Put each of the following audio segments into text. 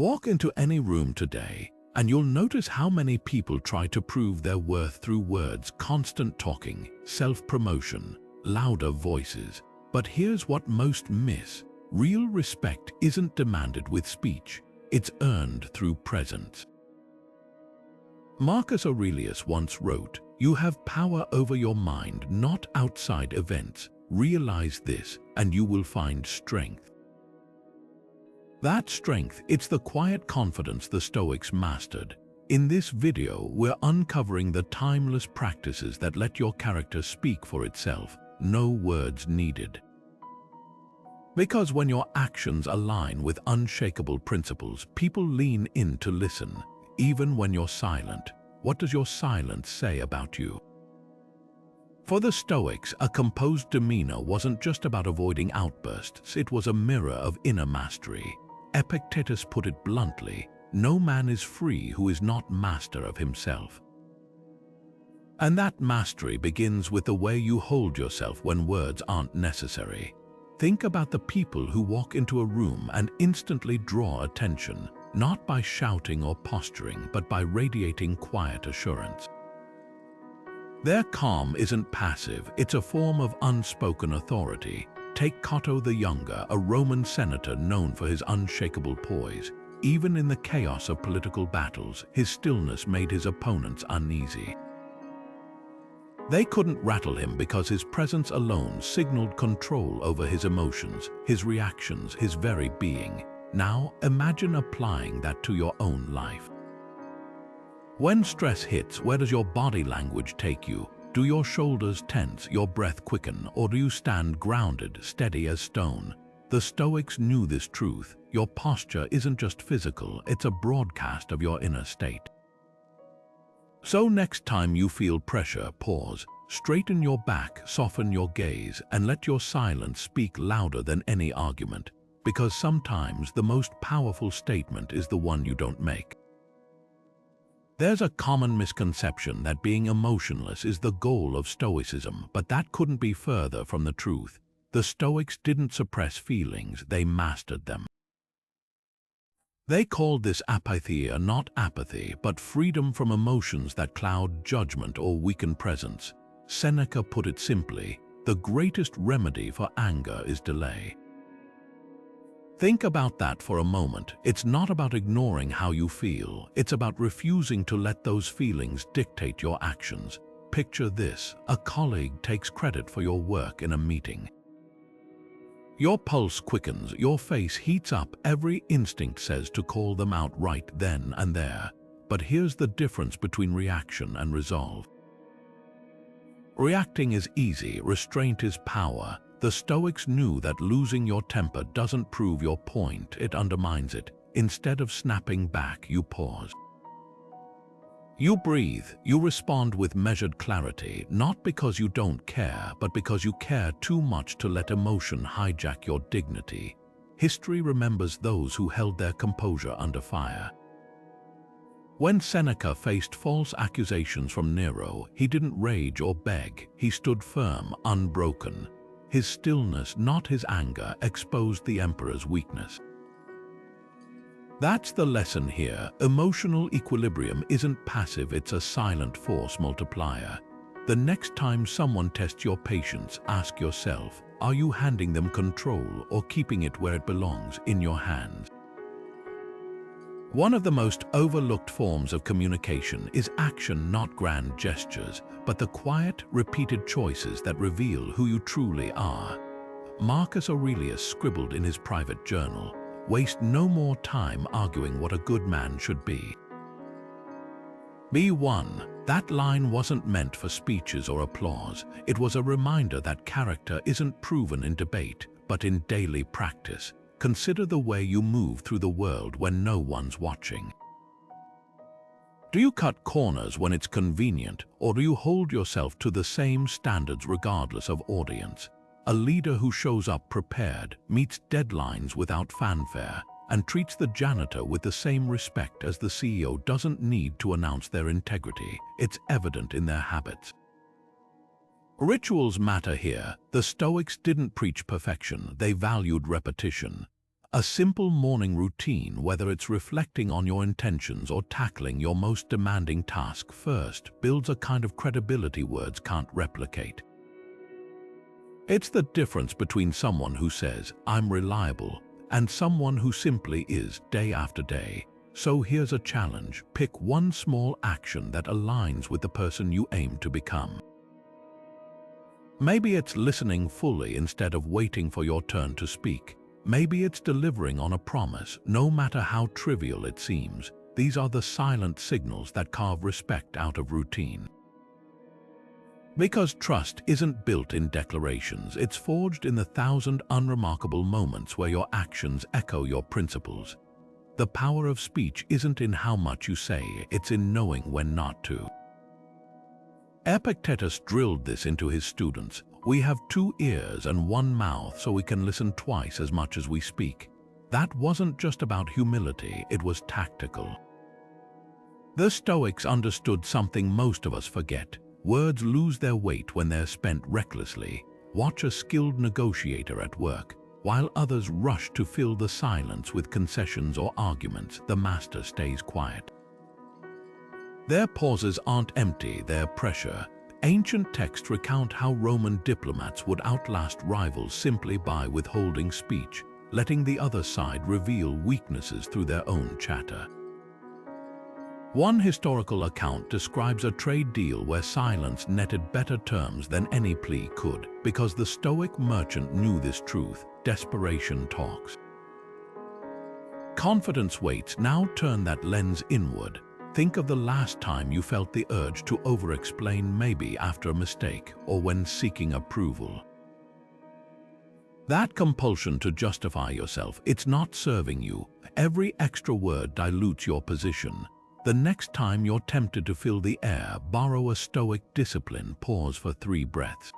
Walk into any room today, and you'll notice how many people try to prove their worth through words, constant talking, self-promotion, louder voices. But here's what most miss. Real respect isn't demanded with speech. It's earned through presence. Marcus Aurelius once wrote, "You have power over your mind, not outside events. Realize this, and you will find strength." That strength, it's the quiet confidence the Stoics mastered. In this video, we're uncovering the timeless practices that let your character speak for itself, no words needed. Because when your actions align with unshakable principles, people lean in to listen. Even when you're silent, what does your silence say about you? For the Stoics, a composed demeanor wasn't just about avoiding outbursts, it was a mirror of inner mastery. Epictetus put it bluntly, "No man is free who is not master of himself." And that mastery begins with the way you hold yourself when words aren't necessary. Think about the people who walk into a room and instantly draw attention, not by shouting or posturing, but by radiating quiet assurance. Their calm isn't passive, it's a form of unspoken authority. Take Cato the Younger, a Roman senator known for his unshakable poise. Even in the chaos of political battles, his stillness made his opponents uneasy. They couldn't rattle him because his presence alone signaled control over his emotions, his reactions, his very being. Now, imagine applying that to your own life. When stress hits, where does your body language take you? Do your shoulders tense, your breath quicken, or do you stand grounded, steady as stone? The Stoics knew this truth. Your posture isn't just physical, it's a broadcast of your inner state. So next time you feel pressure, pause, straighten your back, soften your gaze, and let your silence speak louder than any argument. Because sometimes the most powerful statement is the one you don't make. There's a common misconception that being emotionless is the goal of Stoicism, but that couldn't be further from the truth. The Stoics didn't suppress feelings, they mastered them. They called this apatheia, not apathy, but freedom from emotions that cloud judgment or weaken presence. Seneca put it simply, "The greatest remedy for anger is delay." Think about that for a moment. It's not about ignoring how you feel. It's about refusing to let those feelings dictate your actions. Picture this: a colleague takes credit for your work in a meeting. Your pulse quickens, your face heats up, every instinct says to call them out right then and there. But here's the difference between reaction and resolve. Reacting is easy, restraint is power. The Stoics knew that losing your temper doesn't prove your point, it undermines it. Instead of snapping back, you pause. You breathe, you respond with measured clarity, not because you don't care, but because you care too much to let emotion hijack your dignity. History remembers those who held their composure under fire. When Seneca faced false accusations from Nero, he didn't rage or beg, he stood firm, unbroken. His stillness, not his anger, exposed the emperor's weakness. That's the lesson here. Emotional equilibrium isn't passive, it's a silent force multiplier. The next time someone tests your patience, ask yourself, are you handing them control or keeping it where it belongs, in your hands? One of the most overlooked forms of communication is action, not grand gestures, but the quiet, repeated choices that reveal who you truly are. Marcus Aurelius scribbled in his private journal, "Waste no more time arguing what a good man should be. Be one." That line wasn't meant for speeches or applause. It was a reminder that character isn't proven in debate, but in daily practice. Consider the way you move through the world when no one's watching. Do you cut corners when it's convenient, or do you hold yourself to the same standards regardless of audience? A leader who shows up prepared, meets deadlines without fanfare, and treats the janitor with the same respect as the CEO doesn't need to announce their integrity. It's evident in their habits. Rituals matter here. The Stoics didn't preach perfection, they valued repetition. A simple morning routine, whether it's reflecting on your intentions or tackling your most demanding task first, builds a kind of credibility words can't replicate. It's the difference between someone who says, "I'm reliable," and someone who simply is day after day. So here's a challenge. Pick one small action that aligns with the person you aim to become. Maybe it's listening fully instead of waiting for your turn to speak. Maybe it's delivering on a promise, no matter how trivial it seems. These are the silent signals that carve respect out of routine. Because trust isn't built in declarations, it's forged in the 1,000 unremarkable moments where your actions echo your principles. The power of speech isn't in how much you say, it's in knowing when not to. Epictetus drilled this into his students. We have 2 ears and 1 mouth, so we can listen twice as much as we speak. That wasn't just about humility, it was tactical. The Stoics understood something most of us forget. Words lose their weight when they're spent recklessly. Watch a skilled negotiator at work. While others rush to fill the silence with concessions or arguments, the master stays quiet. Their pauses aren't empty, they're pressure. Ancient texts recount how Roman diplomats would outlast rivals simply by withholding speech, letting the other side reveal weaknesses through their own chatter. One historical account describes a trade deal where silence netted better terms than any plea could, because the Stoic merchant knew this truth: desperation talks. Confidence waits. Now turn that lens inward. Think of the last time you felt the urge to over-explain, maybe after a mistake or when seeking approval. That compulsion to justify yourself, it's not serving you. Every extra word dilutes your position. The next time you're tempted to fill the air, borrow a Stoic discipline. Pause for 3 breaths.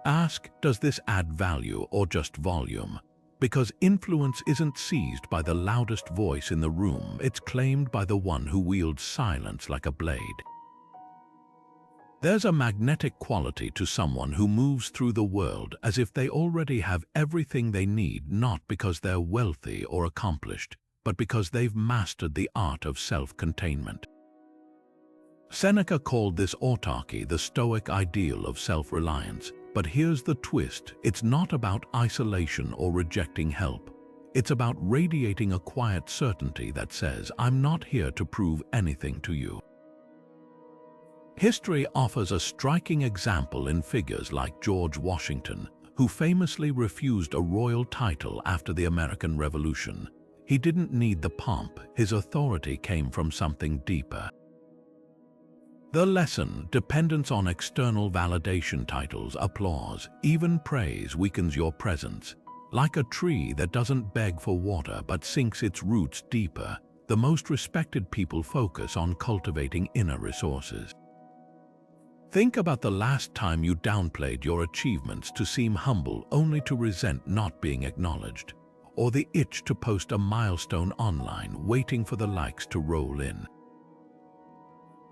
Ask, does this add value or just volume? Because influence isn't seized by the loudest voice in the room, it's claimed by the one who wields silence like a blade. There's a magnetic quality to someone who moves through the world as if they already have everything they need, not because they're wealthy or accomplished, but because they've mastered the art of self-containment. Seneca called this autarky, the Stoic ideal of self-reliance. But here's the twist: it's not about isolation or rejecting help. It's about radiating a quiet certainty that says, "I'm not here to prove anything to you." History offers a striking example in figures like George Washington, who famously refused a royal title after the American Revolution. He didn't need the pomp, his authority came from something deeper. The lesson: dependence on external validation, titles, applause, even praise weakens your presence. Like a tree that doesn't beg for water but sinks its roots deeper, the most respected people focus on cultivating inner resources. Think about the last time you downplayed your achievements to seem humble only to resent not being acknowledged, or the itch to post a milestone online waiting for the likes to roll in.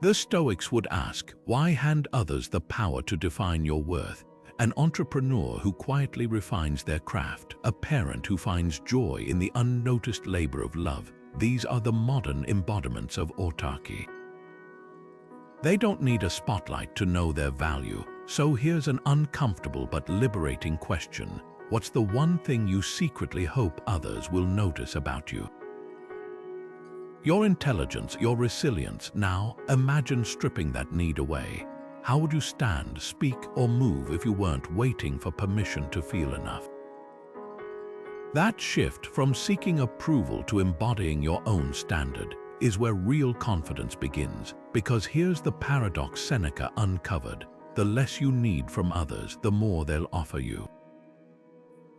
The Stoics would ask, why hand others the power to define your worth? An entrepreneur who quietly refines their craft, a parent who finds joy in the unnoticed labor of love. These are the modern embodiments of autarky. They don't need a spotlight to know their value. So here's an uncomfortable but liberating question. What's the one thing you secretly hope others will notice about you? Your intelligence, your resilience. Now, imagine stripping that need away. How would you stand, speak, or move if you weren't waiting for permission to feel enough? That shift from seeking approval to embodying your own standard is where real confidence begins. Because here's the paradox Seneca uncovered: the less you need from others, the more they'll offer you.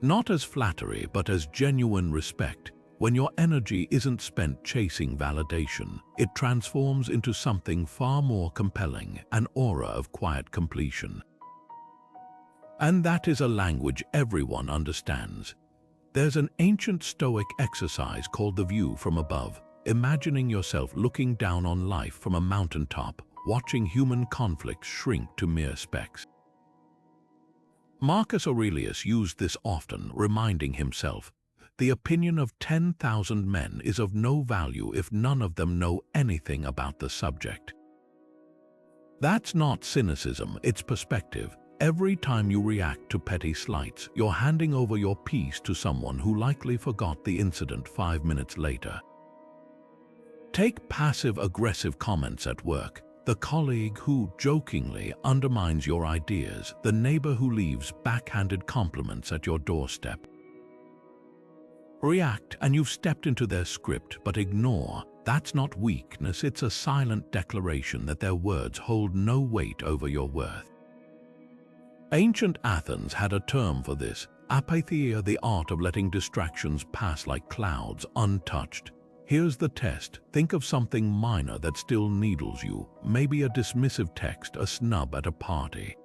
Not as flattery, but as genuine respect. When your energy isn't spent chasing validation, it transforms into something far more compelling, an aura of quiet completion. And that is a language everyone understands. There's an ancient Stoic exercise called the view from above, imagining yourself looking down on life from a mountaintop, watching human conflicts shrink to mere specks. Marcus Aurelius used this often, reminding himself, the opinion of 10,000 men is of no value if none of them know anything about the subject. That's not cynicism, it's perspective. Every time you react to petty slights, you're handing over your peace to someone who likely forgot the incident 5 minutes later. Take passive-aggressive comments at work. The colleague who jokingly undermines your ideas, the neighbor who leaves backhanded compliments at your doorstep. React and you've stepped into their script, but ignore. That's not weakness, it's a silent declaration that their words hold no weight over your worth. Ancient Athens had a term for this, apatheia, the art of letting distractions pass like clouds untouched. Here's the test. Think of something minor that still needles you, maybe a dismissive text, a snub at a party.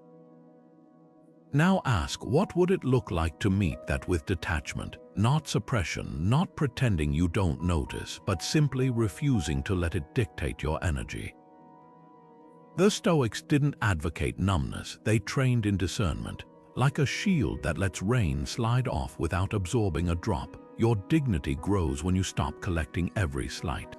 Now ask, what would it look like to meet that with detachment? Not suppression, not pretending you don't notice, but simply refusing to let it dictate your energy. The Stoics didn't advocate numbness, they trained in discernment. Like a shield that lets rain slide off without absorbing a drop, your dignity grows when you stop collecting every slight.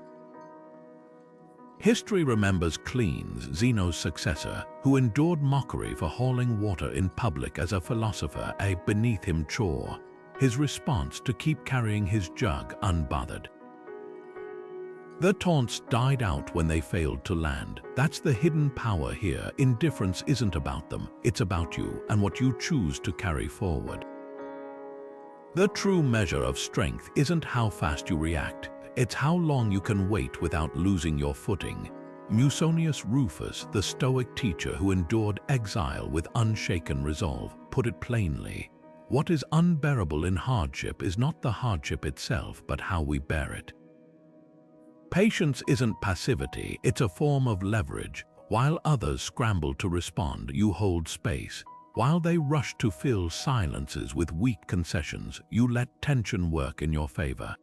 History remembers Cleans, Zeno's successor, who endured mockery for hauling water in public as a philosopher, a beneath him chore. His response to keep carrying his jug unbothered. The taunts died out when they failed to land. That's the hidden power here. Indifference isn't about them, it's about you and what you choose to carry forward. The true measure of strength isn't how fast you react, it's how long you can wait without losing your footing. Musonius Rufus, the Stoic teacher who endured exile with unshaken resolve, put it plainly: what is unbearable in hardship is not the hardship itself, but how we bear it. Patience isn't passivity, it's a form of leverage. While others scramble to respond, you hold space. While they rush to fill silences with weak concessions, you let tension work in your favor.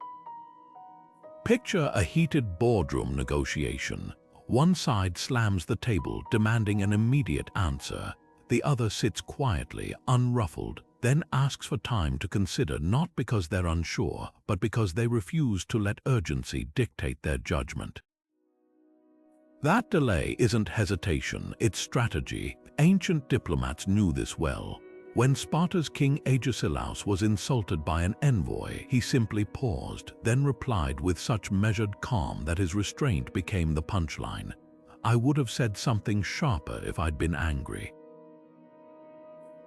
Picture a heated boardroom negotiation. One side slams the table, demanding an immediate answer. The other sits quietly, unruffled, then asks for time to consider, not because they're unsure, but because they refuse to let urgency dictate their judgment. That delay isn't hesitation, it's strategy. Ancient diplomats knew this well. When Sparta's king Agesilaus was insulted by an envoy, he simply paused, then replied with such measured calm that his restraint became the punchline. "I would have said something sharper if I'd been angry."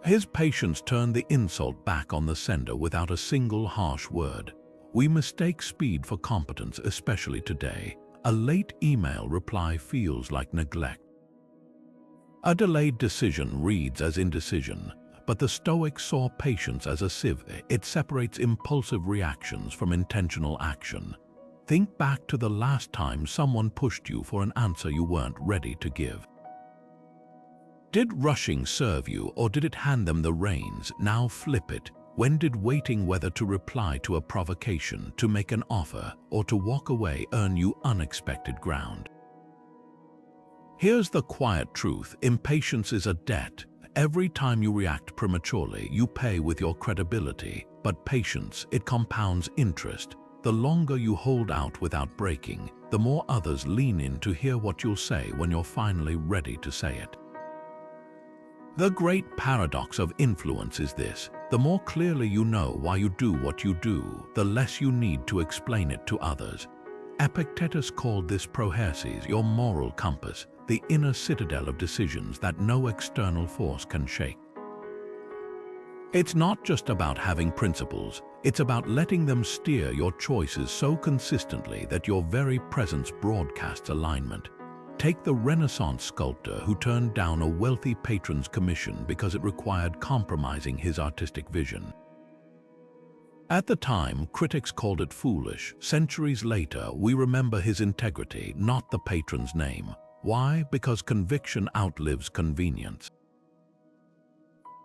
His patience turned the insult back on the sender without a single harsh word. We mistake speed for competence, especially today. A late email reply feels like neglect. A delayed decision reads as indecision, but the Stoics saw patience as a sieve. It separates impulsive reactions from intentional action. Think back to the last time someone pushed you for an answer you weren't ready to give. Did rushing serve you, or did it hand them the reins? Now flip it. When did waiting whether to reply to a provocation, to make an offer, or to walk away earn you unexpected ground? Here's the quiet truth: impatience is a debt. Every time you react prematurely, you pay with your credibility. But patience, it compounds interest. The longer you hold out without breaking, the more others lean in to hear what you'll say when you're finally ready to say it. The great paradox of influence is this: the more clearly you know why you do what you do, the less you need to explain it to others. Epictetus called this proherses, your moral compass, the inner citadel of decisions that no external force can shake. It's not just about having principles, it's about letting them steer your choices so consistently that your very presence broadcasts alignment. Take the Renaissance sculptor who turned down a wealthy patron's commission because it required compromising his artistic vision. At the time, critics called it foolish. Centuries later, we remember his integrity, not the patron's name. Why? Because conviction outlives convenience.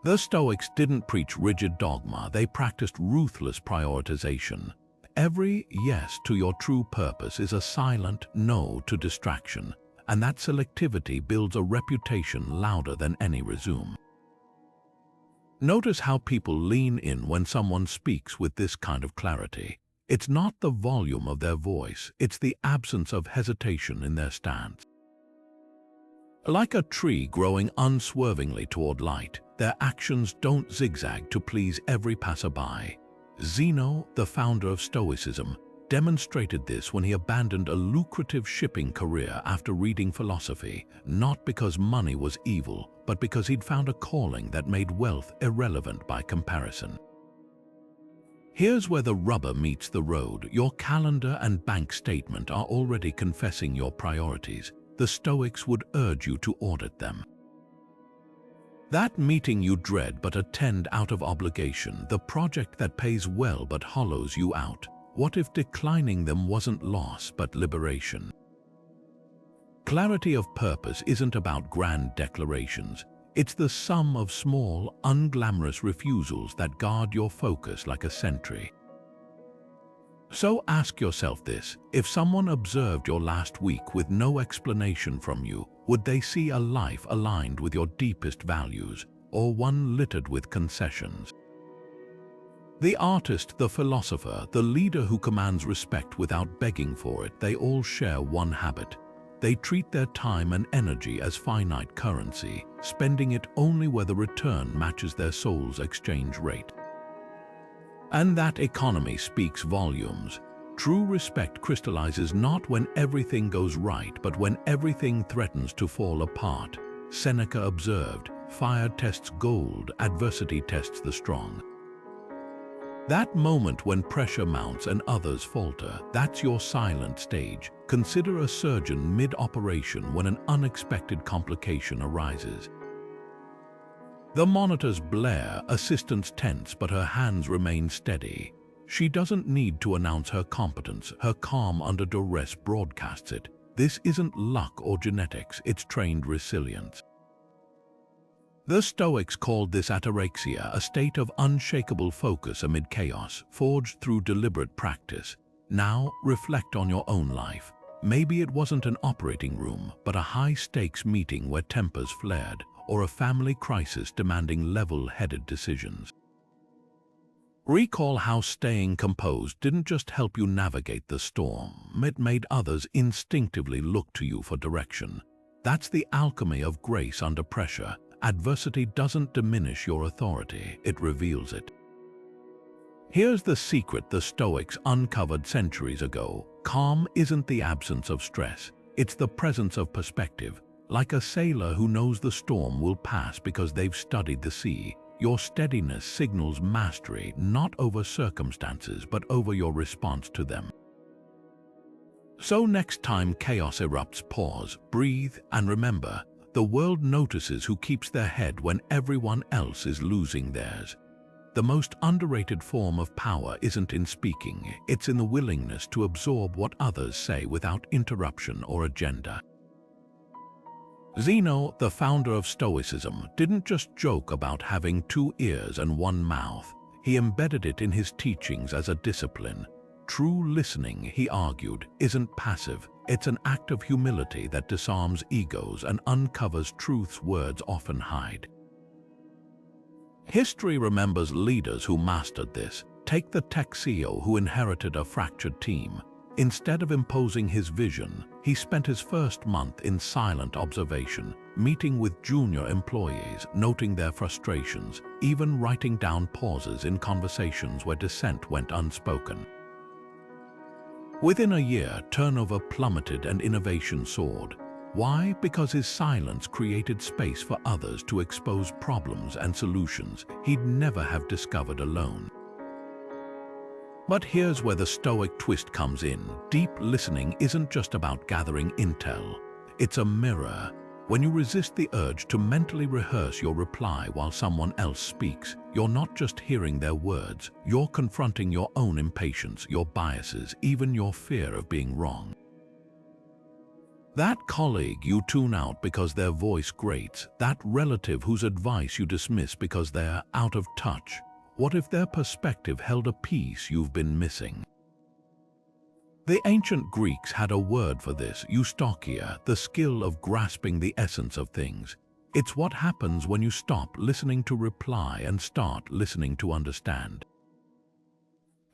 The Stoics didn't preach rigid dogma, they practiced ruthless prioritization. Every yes to your true purpose is a silent no to distraction, and that selectivity builds a reputation louder than any resume. Notice how people lean in when someone speaks with this kind of clarity. It's not the volume of their voice, it's the absence of hesitation in their stance. Like a tree growing unswervingly toward light, their actions don't zigzag to please every passerby. Zeno, the founder of Stoicism, demonstrated this when he abandoned a lucrative shipping career after reading philosophy, not because money was evil, but because he'd found a calling that made wealth irrelevant by comparison. Here's where the rubber meets the road. Your calendar and bank statement are already confessing your priorities. The Stoics would urge you to audit them. That meeting you dread but attend out of obligation, the project that pays well but hollows you out. What if declining them wasn't loss but liberation? Clarity of purpose isn't about grand declarations. It's the sum of small, unglamorous refusals that guard your focus like a sentry. So ask yourself this: if someone observed your last week with no explanation from you, would they see a life aligned with your deepest values, or one littered with concessions? The artist, the philosopher, the leader who commands respect without begging for it, they all share one habit. They treat their time and energy as finite currency, spending it only where the return matches their soul's exchange rate. And that economy speaks volumes. True respect crystallizes not when everything goes right, but when everything threatens to fall apart. Seneca observed, "Fire tests gold, adversity tests the strong." That moment when pressure mounts and others falter, that's your silent stage. Consider a surgeon mid-operation when an unexpected complication arises. The monitors blare, assistants tense, but her hands remain steady. She doesn't need to announce her competence. Her calm under duress broadcasts it. This isn't luck or genetics, it's trained resilience. The Stoics called this ataraxia, a state of unshakable focus amid chaos, forged through deliberate practice. Now, reflect on your own life. Maybe it wasn't an operating room, but a high-stakes meeting where tempers flared, or a family crisis demanding level-headed decisions. Recall how staying composed didn't just help you navigate the storm, it made others instinctively look to you for direction. That's the alchemy of grace under pressure. Adversity doesn't diminish your authority, it reveals it. Here's the secret the Stoics uncovered centuries ago. Calm isn't the absence of stress, it's the presence of perspective. Like a sailor who knows the storm will pass because they've studied the sea, your steadiness signals mastery not over circumstances but over your response to them. So next time chaos erupts, pause, breathe, and remember, the world notices who keeps their head when everyone else is losing theirs. The most underrated form of power isn't in speaking, it's in the willingness to absorb what others say without interruption or agenda. Zeno, the founder of Stoicism, didn't just joke about having 2 ears and 1 mouth. He embedded it in his teachings as a discipline. True listening, he argued, isn't passive. It's an act of humility that disarms egos and uncovers truths words often hide. History remembers leaders who mastered this. Take the tech CEO who inherited a fractured team. Instead of imposing his vision, he spent his first month in silent observation, meeting with junior employees, noting their frustrations, even writing down pauses in conversations where dissent went unspoken. Within a year, turnover plummeted and innovation soared. Why? Because his silence created space for others to expose problems and solutions he'd never have discovered alone. But here's where the Stoic twist comes in. Deep listening isn't just about gathering intel. It's a mirror. When you resist the urge to mentally rehearse your reply while someone else speaks, you're not just hearing their words, you're confronting your own impatience, your biases, even your fear of being wrong. That colleague you tune out because their voice grates, that relative whose advice you dismiss because they're out of touch, what if their perspective held a piece you've been missing? The ancient Greeks had a word for this, eustochia, the skill of grasping the essence of things. It's what happens when you stop listening to reply and start listening to understand.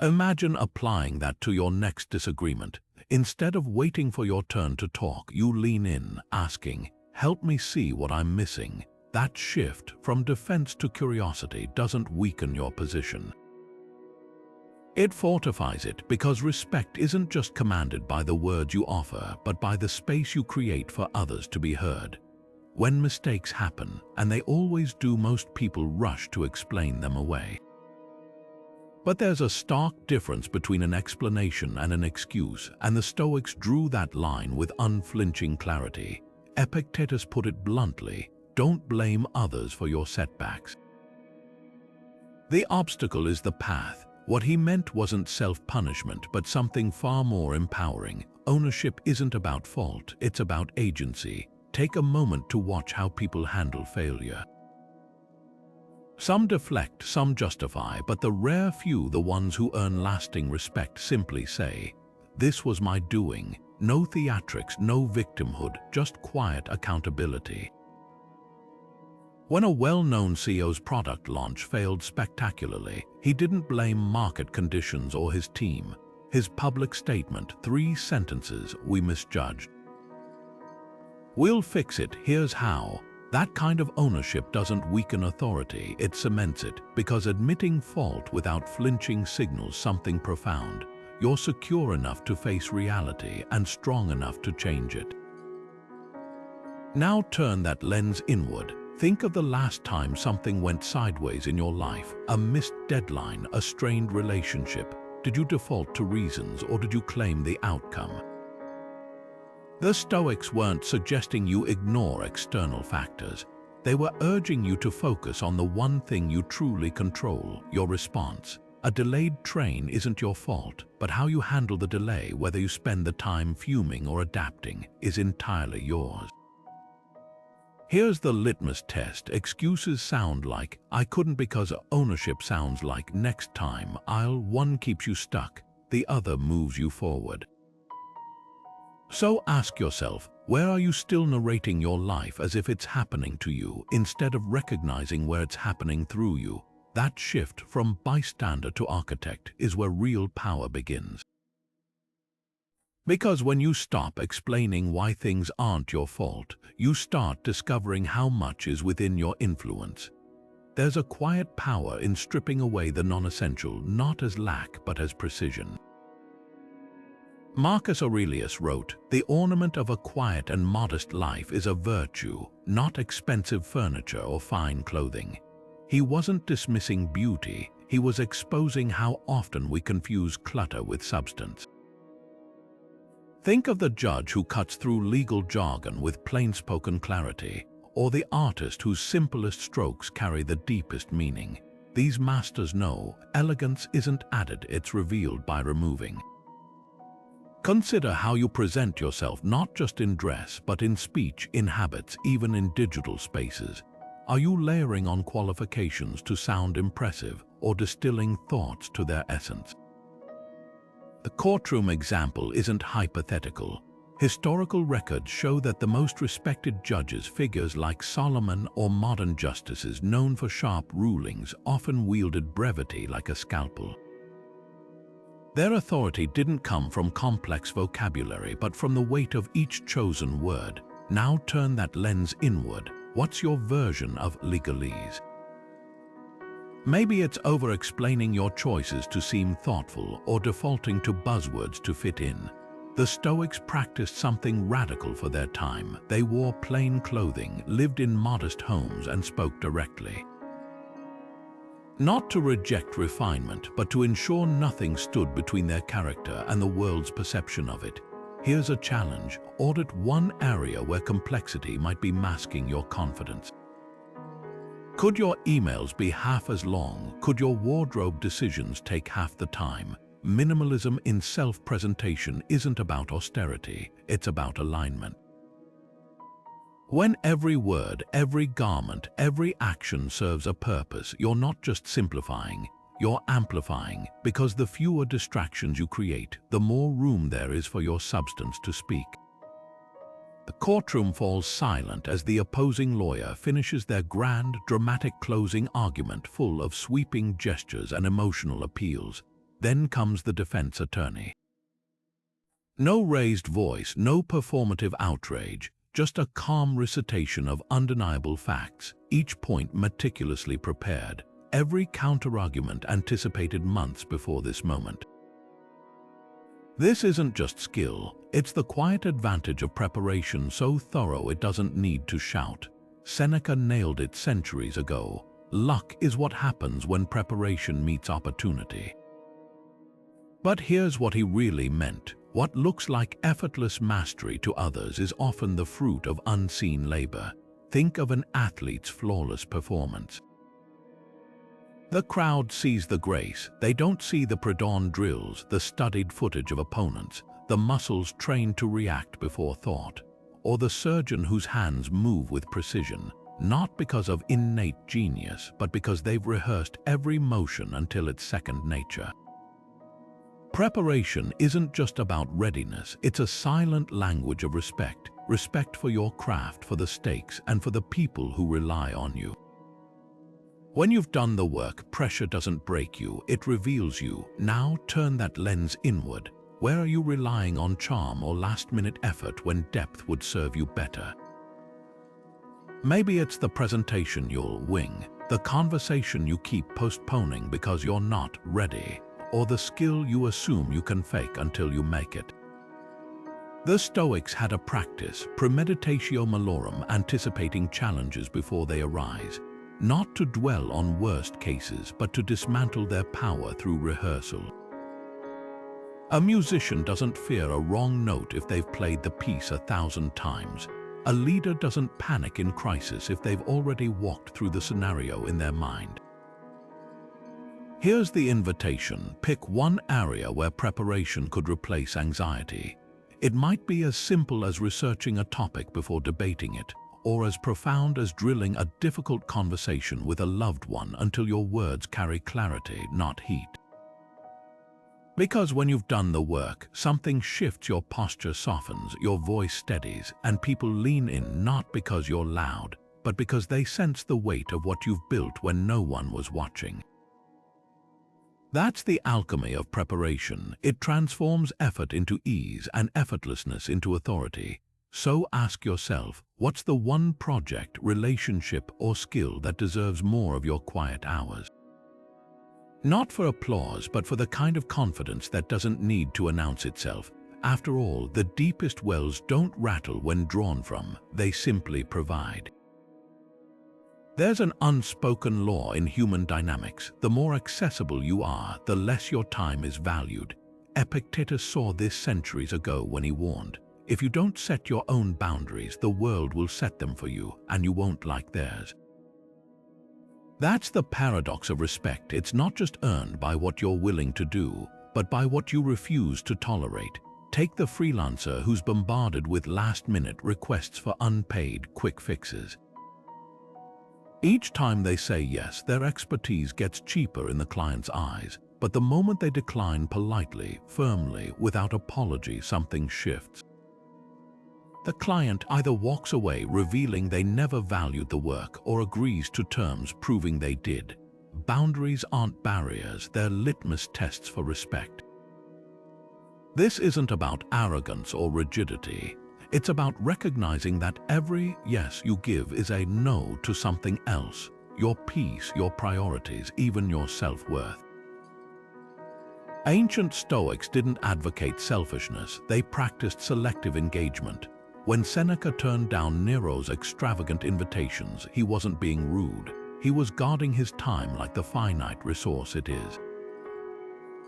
Imagine applying that to your next disagreement. Instead of waiting for your turn to talk, you lean in, asking, "Help me see what I'm missing." That shift from defense to curiosity doesn't weaken your position. It fortifies it, because respect isn't just commanded by the words you offer, but by the space you create for others to be heard. When mistakes happen, and they always do, most people rush to explain them away. But there's a stark difference between an explanation and an excuse, and the Stoics drew that line with unflinching clarity. Epictetus put it bluntly: don't blame others for your setbacks. The obstacle is the path. What he meant wasn't self-punishment, but something far more empowering. Ownership isn't about fault, it's about agency. Take a moment to watch how people handle failure. Some deflect, some justify, but the rare few, the ones who earn lasting respect, simply say, "This was my doing." No theatrics, no victimhood, just quiet accountability. When a well-known CEO's product launch failed spectacularly, he didn't blame market conditions or his team. His public statement, 3 sentences: "We misjudged. We'll fix it, here's how." That kind of ownership doesn't weaken authority, it cements it, because admitting fault without flinching signals something profound. You're secure enough to face reality and strong enough to change it. Now turn that lens inward. Think of the last time something went sideways in your life: a missed deadline, a strained relationship. Did you default to reasons, or did you claim the outcome? The Stoics weren't suggesting you ignore external factors. They were urging you to focus on the one thing you truly control: your response. A delayed train isn't your fault, but how you handle the delay, whether you spend the time fuming or adapting, is entirely yours. Here's the litmus test. Excuses sound like "I couldn't because," ownership sounds like "next time I'll." One keeps you stuck, the other moves you forward. So ask yourself, where are you still narrating your life as if it's happening to you, instead of recognizing where it's happening through you? That shift from bystander to architect is where real power begins. Because when you stop explaining why things aren't your fault, you start discovering how much is within your influence. There's a quiet power in stripping away the non-essential, not as lack but as precision. Marcus Aurelius wrote, "The ornament of a quiet and modest life is a virtue, not expensive furniture or fine clothing." He wasn't dismissing beauty, he was exposing how often we confuse clutter with substance. Think of the judge who cuts through legal jargon with plain-spoken clarity, or the artist whose simplest strokes carry the deepest meaning. These masters know elegance isn't added, it's revealed by removing. Consider how you present yourself, not just in dress, but in speech, in habits, even in digital spaces. Are you layering on qualifications to sound impressive, or distilling thoughts to their essence? The courtroom example isn't hypothetical. Historical records show that the most respected judges, figures like Solomon or modern justices known for sharp rulings, often wielded brevity like a scalpel. Their authority didn't come from complex vocabulary, but from the weight of each chosen word. Now turn that lens inward. What's your version of legalese? Maybe it's over-explaining your choices to seem thoughtful, or defaulting to buzzwords to fit in. The Stoics practiced something radical for their time. They wore plain clothing, lived in modest homes, and spoke directly. Not to reject refinement, but to ensure nothing stood between their character and the world's perception of it. Here's a challenge: audit one area where complexity might be masking your confidence. Could your emails be half as long? Could your wardrobe decisions take half the time? Minimalism in self-presentation isn't about austerity, it's about alignment. When every word, every garment, every action serves a purpose, you're not just simplifying, you're amplifying, because the fewer distractions you create, the more room there is for your substance to speak. The courtroom falls silent as the opposing lawyer finishes their grand, dramatic closing argument full of sweeping gestures and emotional appeals. Then comes the defense attorney. No raised voice, no performative outrage, just a calm recitation of undeniable facts, each point meticulously prepared, every counterargument anticipated months before this moment. This isn't just skill, it's the quiet advantage of preparation so thorough it doesn't need to shout. Seneca nailed it centuries ago. Luck is what happens when preparation meets opportunity. But here's what he really meant. What looks like effortless mastery to others is often the fruit of unseen labor. Think of an athlete's flawless performance. The crowd sees the grace. They don't see the pre-dawn drills, the studied footage of opponents, the muscles trained to react before thought, or the surgeon whose hands move with precision, not because of innate genius, but because they've rehearsed every motion until it's second nature. Preparation isn't just about readiness, it's a silent language of respect. Respect for your craft, for the stakes, and for the people who rely on you. When you've done the work, pressure doesn't break you, it reveals you. Now turn that lens inward. Where are you relying on charm or last-minute effort when depth would serve you better? Maybe it's the presentation you'll wing, the conversation you keep postponing because you're not ready, or the skill you assume you can fake until you make it. The Stoics had a practice, premeditatio malorum, anticipating challenges before they arise. Not to dwell on worst cases, but to dismantle their power through rehearsal. A musician doesn't fear a wrong note if they've played the piece 1,000 times. A leader doesn't panic in crisis if they've already walked through the scenario in their mind. Here's the invitation. Pick one area where preparation could replace anxiety. It might be as simple as researching a topic before debating it, or as profound as drilling a difficult conversation with a loved one until your words carry clarity, not heat. Because when you've done the work, something shifts, your posture softens, your voice steadies, and people lean in not because you're loud, but because they sense the weight of what you've built when no one was watching. That's the alchemy of preparation. It transforms effort into ease and effortlessness into authority. So ask yourself, what's the one project, relationship, or skill that deserves more of your quiet hours? Not for applause, but for the kind of confidence that doesn't need to announce itself. After all, the deepest wells don't rattle when drawn from, they simply provide. There's an unspoken law in human dynamics. The more accessible you are, the less your time is valued. Epictetus saw this centuries ago when he warned, if you don't set your own boundaries, the world will set them for you, and you won't like theirs. That's the paradox of respect. It's not just earned by what you're willing to do, but by what you refuse to tolerate. Take the freelancer who's bombarded with last-minute requests for unpaid quick fixes. Each time they say yes, their expertise gets cheaper in the client's eyes, but the moment they decline politely, firmly, without apology, something shifts. The client either walks away revealing they never valued the work or agrees to terms proving they did. Boundaries aren't barriers, they're litmus tests for respect. This isn't about arrogance or rigidity. It's about recognizing that every yes you give is a no to something else, your peace, your priorities, even your self-worth. Ancient Stoics didn't advocate selfishness, they practiced selective engagement. When Seneca turned down Nero's extravagant invitations, he wasn't being rude. He was guarding his time like the finite resource it is.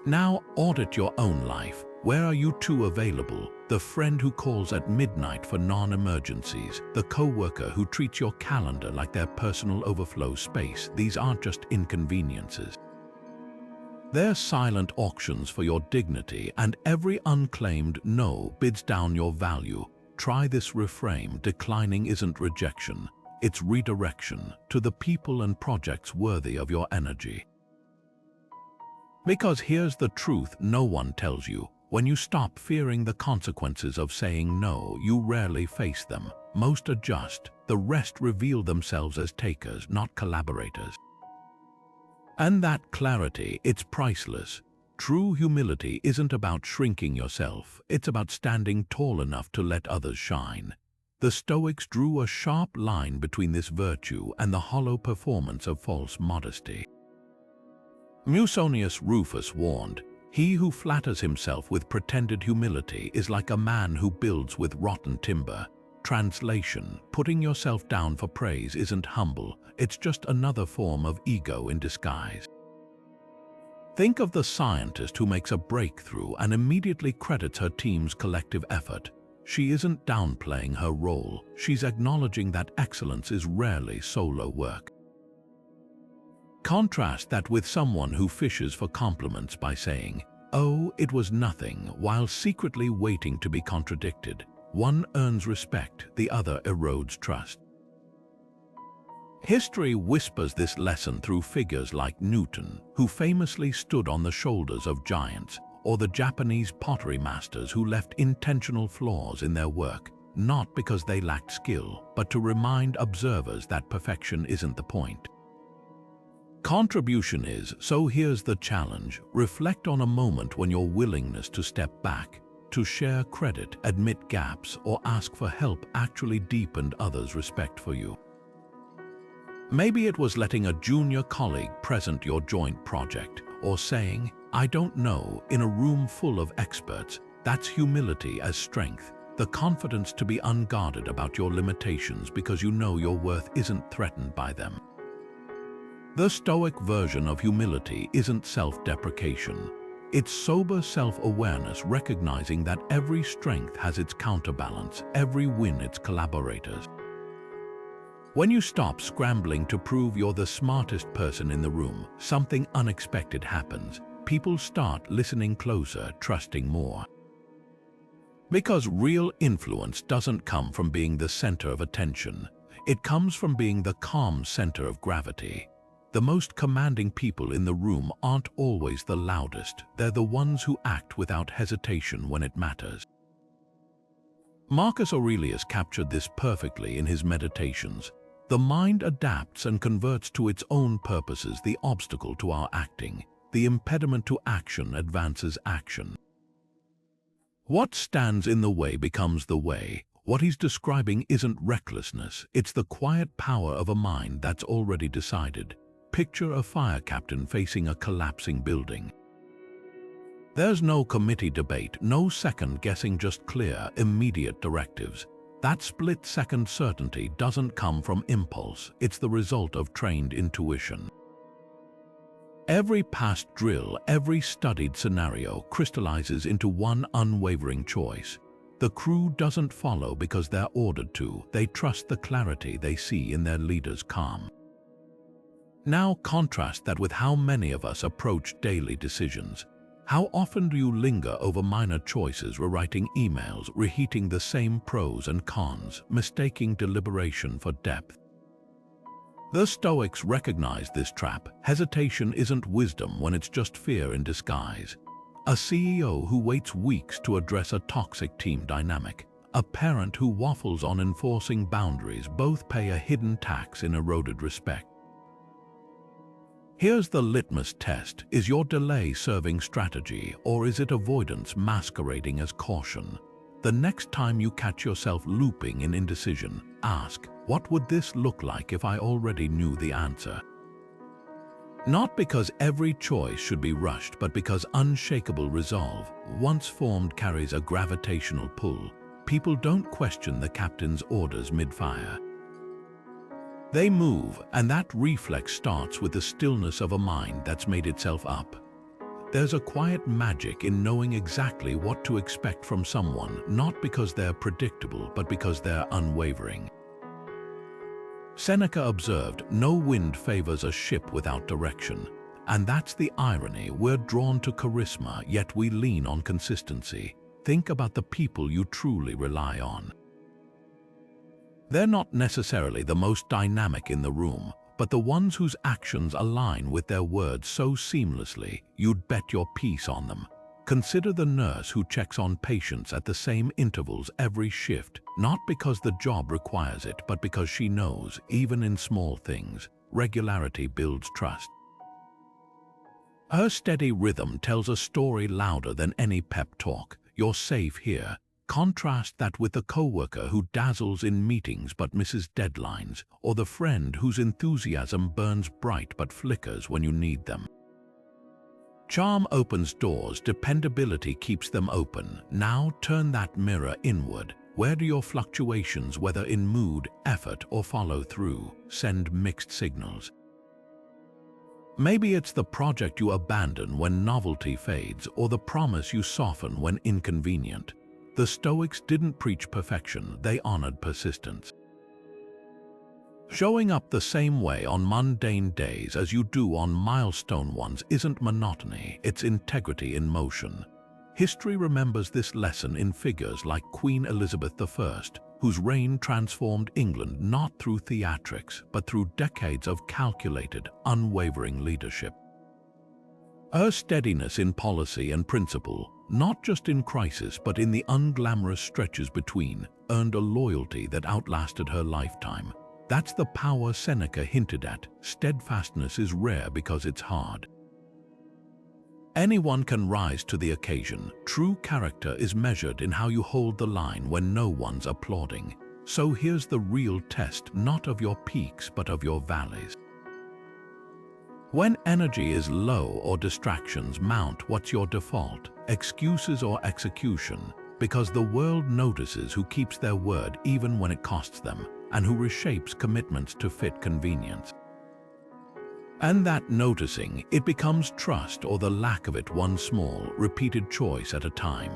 Now audit your own life. Where are you too available? The friend who calls at midnight for non-emergencies, the co-worker who treats your calendar like their personal overflow space. These aren't just inconveniences. They're silent auctions for your dignity, and every unclaimed no bids down your value. Try this reframe. Declining isn't rejection, it's redirection to the people and projects worthy of your energy. Because here's the truth no one tells you. When you stop fearing the consequences of saying no, you rarely face them. Most adjust. The rest reveal themselves as takers, not collaborators. And that clarity, it's priceless. True humility isn't about shrinking yourself, it's about standing tall enough to let others shine. The Stoics drew a sharp line between this virtue and the hollow performance of false modesty. Musonius Rufus warned, "He who flatters himself with pretended humility is like a man who builds with rotten timber." Translation: putting yourself down for praise isn't humble, it's just another form of ego in disguise. Think of the scientist who makes a breakthrough and immediately credits her team's collective effort. She isn't downplaying her role, she's acknowledging that excellence is rarely solo work. Contrast that with someone who fishes for compliments by saying, "Oh, it was nothing," while secretly waiting to be contradicted. One earns respect, the other erodes trust. History whispers this lesson through figures like Newton, who famously stood on the shoulders of giants, or the Japanese pottery masters who left intentional flaws in their work, not because they lacked skill, but to remind observers that perfection isn't the point. Contribution is, so here's the challenge. Reflect on a moment when your willingness to step back, to share credit, admit gaps, or ask for help actually deepened others' respect for you. Maybe it was letting a junior colleague present your joint project, or saying, "I don't know," in a room full of experts. That's humility as strength, the confidence to be unguarded about your limitations because you know your worth isn't threatened by them. The Stoic version of humility isn't self-deprecation. It's sober self-awareness, recognizing that every strength has its counterbalance, every win its collaborators. When you stop scrambling to prove you're the smartest person in the room, something unexpected happens. People start listening closer, trusting more. Because real influence doesn't come from being the center of attention. It comes from being the calm center of gravity. The most commanding people in the room aren't always the loudest. They're the ones who act without hesitation when it matters. Marcus Aurelius captured this perfectly in his Meditations. The mind adapts and converts to its own purposes the obstacle to our acting. The impediment to action advances action. What stands in the way becomes the way. What he's describing isn't recklessness, it's the quiet power of a mind that's already decided. Picture a fire captain facing a collapsing building. There's no committee debate, no second guessing, just clear, immediate directives. That split-second certainty doesn't come from impulse, it's the result of trained intuition. Every past drill, every studied scenario crystallizes into one unwavering choice. The crew doesn't follow because they're ordered to, they trust the clarity they see in their leader's calm. Now contrast that with how many of us approach daily decisions. How often do you linger over minor choices, rewriting emails, reheating the same pros and cons, mistaking deliberation for depth? The Stoics recognize this trap. Hesitation isn't wisdom when it's just fear in disguise. A CEO who waits weeks to address a toxic team dynamic. A parent who waffles on enforcing boundaries both pay a hidden tax in eroded respect. Here's the litmus test. Is your delay serving strategy, or is it avoidance masquerading as caution? The next time you catch yourself looping in indecision, ask, what would this look like if I already knew the answer? Not because every choice should be rushed, but because unshakable resolve, once formed, carries a gravitational pull. People don't question the captain's orders mid-fire. They move, and that reflex starts with the stillness of a mind that's made itself up. There's a quiet magic in knowing exactly what to expect from someone, not because they're predictable, but because they're unwavering. Seneca observed, "No wind favors a ship without direction." And that's the irony. We're drawn to charisma, yet we lean on consistency. Think about the people you truly rely on. They're not necessarily the most dynamic in the room, but the ones whose actions align with their words so seamlessly, you'd bet your piece on them. Consider the nurse who checks on patients at the same intervals every shift, not because the job requires it, but because she knows, even in small things, regularity builds trust. Her steady rhythm tells a story louder than any pep talk. You're safe here. Contrast that with the coworker who dazzles in meetings but misses deadlines, or the friend whose enthusiasm burns bright but flickers when you need them. Charm opens doors, dependability keeps them open. Now turn that mirror inward. Where do your fluctuations, whether in mood, effort, or follow-through, send mixed signals? Maybe it's the project you abandon when novelty fades, or the promise you soften when inconvenient. The Stoics didn't preach perfection, they honored persistence. Showing up the same way on mundane days as you do on milestone ones isn't monotony, it's integrity in motion. History remembers this lesson in figures like Queen Elizabeth I, whose reign transformed England not through theatrics, but through decades of calculated, unwavering leadership. Her steadiness in policy and principle, not just in crisis but in the unglamorous stretches between, earned a loyalty that outlasted her lifetime. That's the power Seneca hinted at. Steadfastness is rare because it's hard. Anyone can rise to the occasion. True character is measured in how you hold the line when no one's applauding. So here's the real test, not of your peaks but of your valleys. When energy is low or distractions mount, what's your default? Excuses or execution? Because the world notices who keeps their word even when it costs them, and who reshapes commitments to fit convenience. And that noticing, it becomes trust, or the lack of it, one small, repeated choice at a time.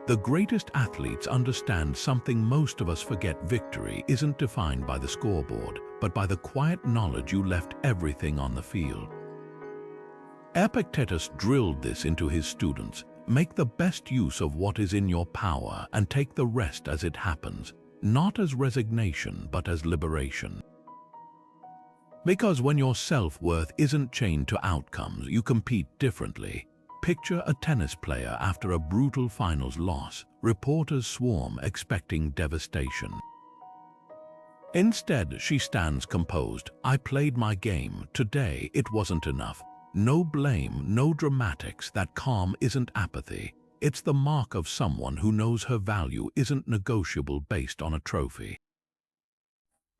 The greatest athletes understand something most of us forget. Victory isn't defined by the scoreboard, but by the quiet knowledge you left everything on the field. Epictetus drilled this into his students. Make the best use of what is in your power and take the rest as it happens, not as resignation but as liberation. Because when your self-worth isn't chained to outcomes, you compete differently. Picture a tennis player after a brutal finals loss. Reporters swarm expecting devastation. Instead, she stands composed. I played my game. Today, it wasn't enough. No blame, no dramatics. That calm isn't apathy. It's the mark of someone who knows her value isn't negotiable based on a trophy.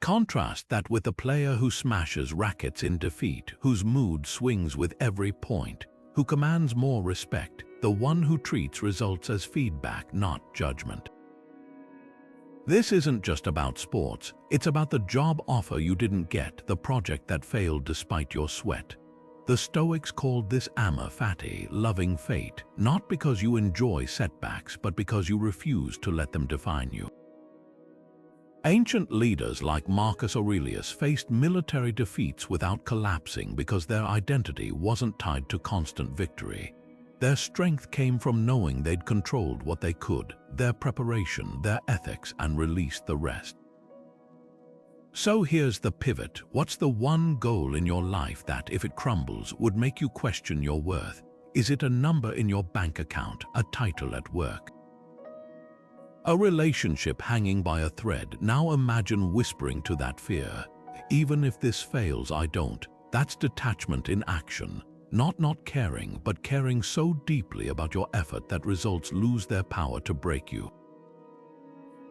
Contrast that with the player who smashes rackets in defeat, whose mood swings with every point, who commands more respect, the one who treats results as feedback, not judgment. This isn't just about sports, it's about the job offer you didn't get, the project that failed despite your sweat. The Stoics called this amor fati, loving fate, not because you enjoy setbacks, but because you refuse to let them define you. Ancient leaders like Marcus Aurelius faced military defeats without collapsing because their identity wasn't tied to constant victory. Their strength came from knowing they'd controlled what they could, their preparation, their ethics, and released the rest. So here's the pivot. What's the one goal in your life that, if it crumbles, would make you question your worth? Is it a number in your bank account, a title at work? A relationship hanging by a thread? Now imagine whispering to that fear, even if this fails, I don't. That's detachment in action. Not caring, but caring so deeply about your effort that results lose their power to break you.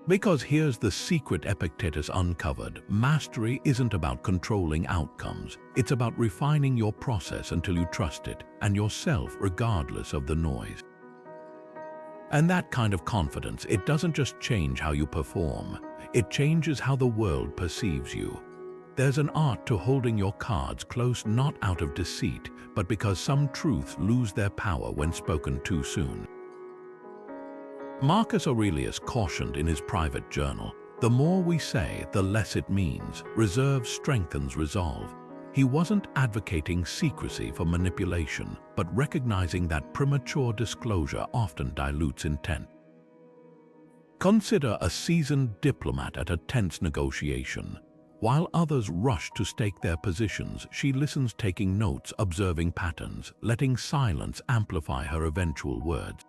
Because here's the secret Epictetus uncovered. Mastery isn't about controlling outcomes. It's about refining your process until you trust it, and yourself regardless of the noise. And that kind of confidence, it doesn't just change how you perform, it changes how the world perceives you. There's an art to holding your cards close, not out of deceit, but because some truths lose their power when spoken too soon. Marcus Aurelius cautioned in his private journal, the more we say, the less it means. Reserve strengthens resolve. He wasn't advocating secrecy for manipulation, but recognizing that premature disclosure often dilutes intent. Consider a seasoned diplomat at a tense negotiation. While others rush to stake their positions, she listens, taking notes, observing patterns, letting silence amplify her eventual words.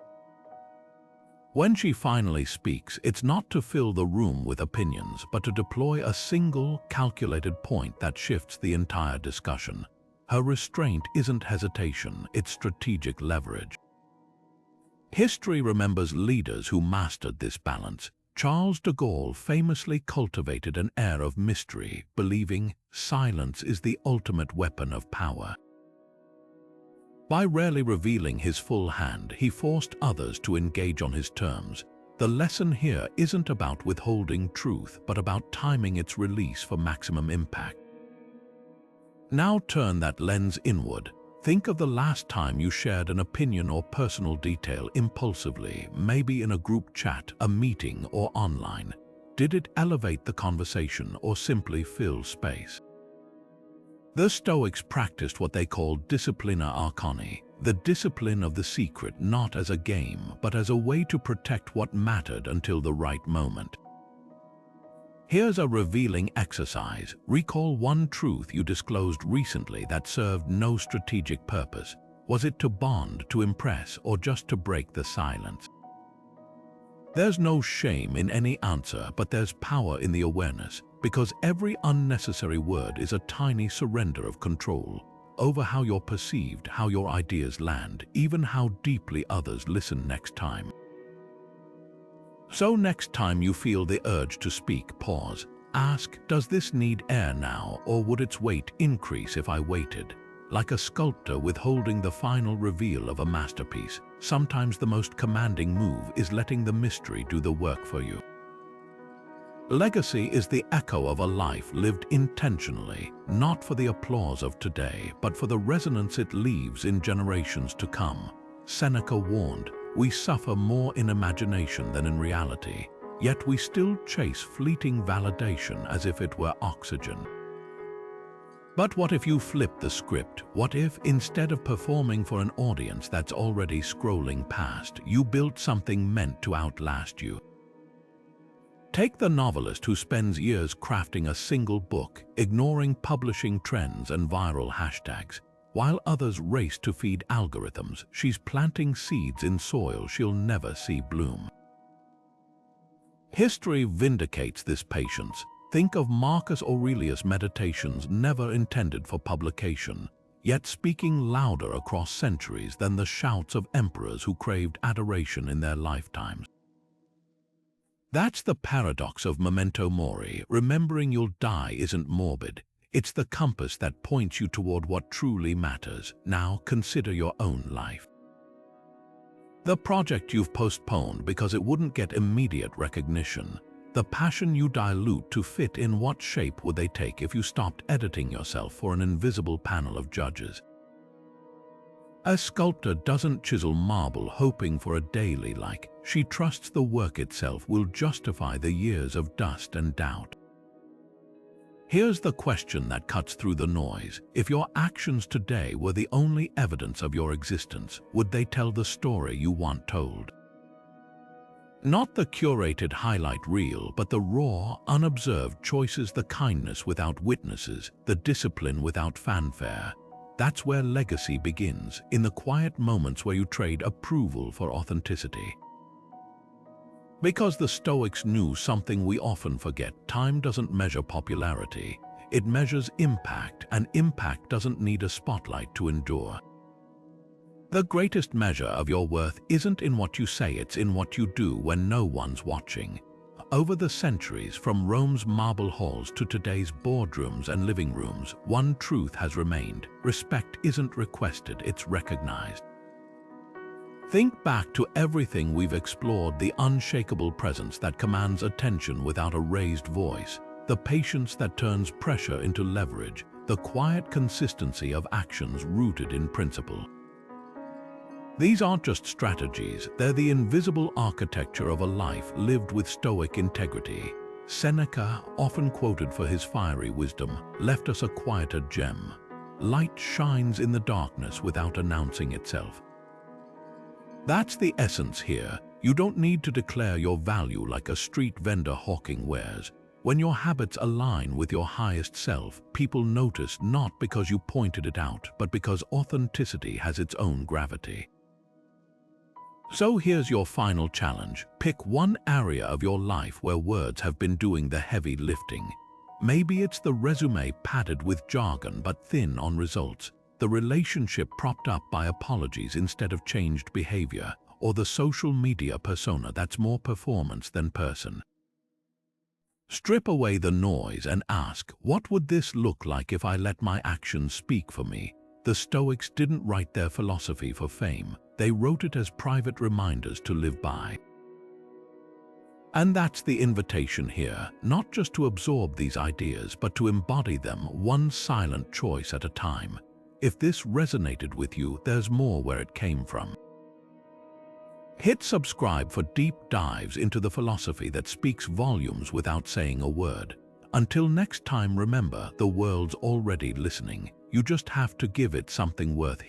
When she finally speaks, it's not to fill the room with opinions, but to deploy a single, calculated point that shifts the entire discussion. Her restraint isn't hesitation, it's strategic leverage. History remembers leaders who mastered this balance. Charles de Gaulle famously cultivated an air of mystery, believing silence is the ultimate weapon of power. By rarely revealing his full hand, he forced others to engage on his terms. The lesson here isn't about withholding truth, but about timing its release for maximum impact. Now turn that lens inward. Think of the last time you shared an opinion or personal detail impulsively, maybe in a group chat, a meeting, or online. Did it elevate the conversation or simply fill space? The Stoics practiced what they called disciplina arcani, the discipline of the secret, not as a game, but as a way to protect what mattered until the right moment. Here's a revealing exercise. Recall one truth you disclosed recently that served no strategic purpose. Was it to bond, to impress, or just to break the silence? There's no shame in any answer, but there's power in the awareness, because every unnecessary word is a tiny surrender of control over how you're perceived, how your ideas land, even how deeply others listen next time. So next time you feel the urge to speak, pause. Ask, does this need air now, or would its weight increase if I waited? Like a sculptor withholding the final reveal of a masterpiece, sometimes the most commanding move is letting the mystery do the work for you. Legacy is the echo of a life lived intentionally, not for the applause of today, but for the resonance it leaves in generations to come. Seneca warned, "We suffer more in imagination than in reality, yet we still chase fleeting validation as if it were oxygen." But what if you flip the script? What if, instead of performing for an audience that's already scrolling past, you built something meant to outlast you? Take the novelist who spends years crafting a single book, ignoring publishing trends and viral hashtags. While others race to feed algorithms, she's planting seeds in soil she'll never see bloom. History vindicates this patience. Think of Marcus Aurelius' meditations never intended for publication, yet speaking louder across centuries than the shouts of emperors who craved adoration in their lifetimes. That's the paradox of memento mori. Remembering you'll die isn't morbid. It's the compass that points you toward what truly matters. Now consider your own life. The project you've postponed because it wouldn't get immediate recognition. The passion you dilute to fit in. What shape would they take if you stopped editing yourself for an invisible panel of judges? A sculptor doesn't chisel marble hoping for a daily like. She trusts the work itself will justify the years of dust and doubt. Here's the question that cuts through the noise. If your actions today were the only evidence of your existence, would they tell the story you want told? Not the curated highlight reel, but the raw, unobserved choices, the kindness without witnesses, the discipline without fanfare. That's where legacy begins, in the quiet moments where you trade approval for authenticity. Because the Stoics knew something we often forget: time doesn't measure popularity, it measures impact, and impact doesn't need a spotlight to endure. The greatest measure of your worth isn't in what you say, it's in what you do when no one's watching. Over the centuries, from Rome's marble halls to today's boardrooms and living rooms, one truth has remained: respect isn't requested, it's recognized. Think back to everything we've explored: the unshakable presence that commands attention without a raised voice, the patience that turns pressure into leverage, the quiet consistency of actions rooted in principle. These aren't just strategies, they're the invisible architecture of a life lived with Stoic integrity. Seneca, often quoted for his fiery wisdom, left us a quieter gem. Light shines in the darkness without announcing itself. That's the essence here. You don't need to declare your value like a street vendor hawking wares. When your habits align with your highest self, people notice not because you pointed it out, but because authenticity has its own gravity. So here's your final challenge. Pick one area of your life where words have been doing the heavy lifting. Maybe it's the resume padded with jargon but thin on results, the relationship propped up by apologies instead of changed behavior, or the social media persona that's more performance than person. Strip away the noise and ask, what would this look like if I let my actions speak for me? The Stoics didn't write their philosophy for fame. They wrote it as private reminders to live by. And that's the invitation here, not just to absorb these ideas, but to embody them one silent choice at a time. If this resonated with you, there's more where it came from. Hit subscribe for deep dives into the philosophy that speaks volumes without saying a word. Until next time, remember, the world's already listening. You just have to give it something worth hearing.